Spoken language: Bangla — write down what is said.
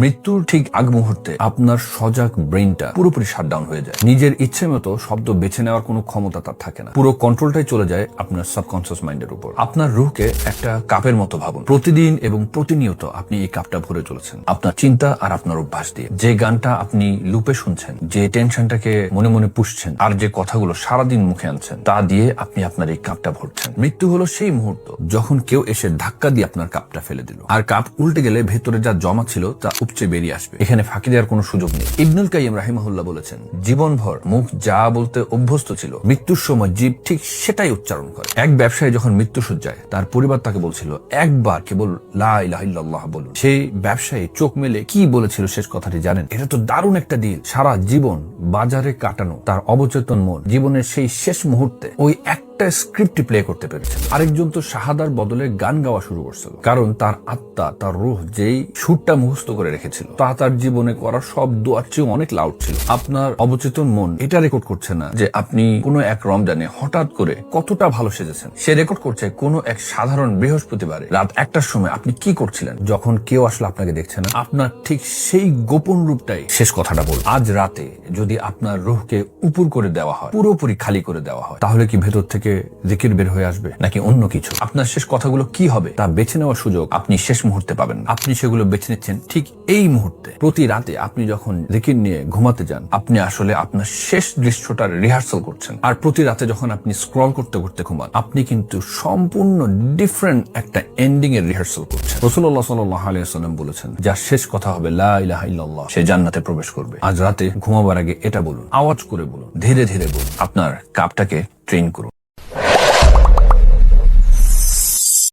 মৃত্যুর ঠিক আগ মুহূর্তে আপনার সজাগ ব্রেইনটা পুরোপুরি শাটডাউন হয়ে যায়। নিজের ইচ্ছে মতো শব্দ বেছে নেওয়ার কোনো ক্ষমতা তার থাকে না। পুরো কন্ট্রোলটাই চলে যায় আপনার সাবকনসিয়াস মাইন্ডের উপর। আপনার রুহকে একটা কাপের মতো ভাবুন। প্রতিদিন এবং প্রতিনিয়ত আপনি এই কাপটা ভরে চলেছেন আপনার চিন্তা আর আপনার অভ্যাস দিয়ে। যে গানটা আপনি লুপে শুনছেন, যে টেনশনটাকে মনে মনে পুষছেন, আর যে কথাগুলো সারাদিন মুখে আনছেন, তা দিয়ে আপনি আপনার এই কাপটা ভরছেন। মৃত্যু হলো সেই মুহূর্ত যখন কেউ এসে ধাক্কা দিয়ে আপনার কাপটা ফেলে দিল, আর কাপ উল্টে গেলে ভেতরে যা জমা ছিল তা উপচে বেরিয়ে আসবে। এখানে ফাঁকি দেওয়ার কোনো সুযোগ নেই। ইবনুল কাইয়িম রাহিমাহুল্লাহ বলেছেন, জীবনভর মুখ যা বলতে অভ্যস্ত ছিল, মৃত্যুর সময় জীব ঠিক সেটাই উচ্চারণ করে। এক ব্যবসায়ী যখন মৃত্যুশয্যায়, তার পরিবার তাকে বলছিল একবার কেবল লা ইলাহা ইল্লাল্লাহ বলুন। সেই ব্যবসায়ী চোখ মেলে কি বলেছিল শেষ কথাটি জানেন? এটা তো দারুণ একটা ডিল। সারা জীবন বাজারে কাটানো তার অবচেতন মন জীবনের সেই শেষ মুহূর্তে ওই একটা স্ক্রিপ্ট প্লে করতে পেরেছে। আরেকজন তো শাহাদার বদলে গান গাওয়া শুরু করছিল, কারণ তার আত্মা, তার রূহ যেই সুরটা মুখস্থ করে রেখেছিল তা তার জীবনে করা সব দোয়ার চেয়ে অনেক লাউড ছিল। আপনার অবচেতন মন এটা রেকর্ড করছে না যে আপনি কোনো এক রমজানে হঠাৎ করে কতটা ভালো সেজেছেন, সে রেকর্ড করছে কোনো এক সাধারণ বৃহস্পতিবারে রাত 1টার সময় আপনি কি করছিলেন, যখন কেউ আসলে আপনাকে দেখছে না। আপনার ঠিক সেই গোপন রূপটাই শেষ কথাটা বল। আজ রাতে যদি আপনার রূহকে উপর করে দেওয়া হয়, পুরোপুরি খালি করে দেওয়া হয়, তাহলে কি ভেতর থেকে জিকির বের হয়ে আসবে নাকি অন্য কিছু? আপনার শেষ কথাগুলো কি হবে তা বেছে নেওয়ার সুযোগ আপনি শেষ মুহূর্তে পাবেন। আপনি সেগুলো বেছে নিচ্ছেন ঠিক এই মুহূর্তে। প্রতি রাতে আপনি যখন জিকির নিয়ে ঘুমাতে যান, আপনি আসলে আপনার শেষ দৃশ্যটার রিহার্সাল করছেন। আর প্রতি রাতে যখন আপনি স্ক্রল করতে করতে ঘুমান, আপনি কিন্তু সম্পূর্ণ ডিফারেন্ট একটা এন্ডিং এর রিহার্সাল করছেন। রাসূলুল্লাহ সাল্লাল্লাহু আলাইহি ওয়াসাল্লাম বলেছেন, যার শেষ কথা হবে লা ইলাহা ইল্লাল্লাহ, সে জান্নাতে প্রবেশ করবে। আজ রাতে ঘুমাবার আগে এটা বলুন, আওয়াজ করে বলুন, ধীরে ধীরে বলুন। আপনার কাপটাকে ট্রেন করুন।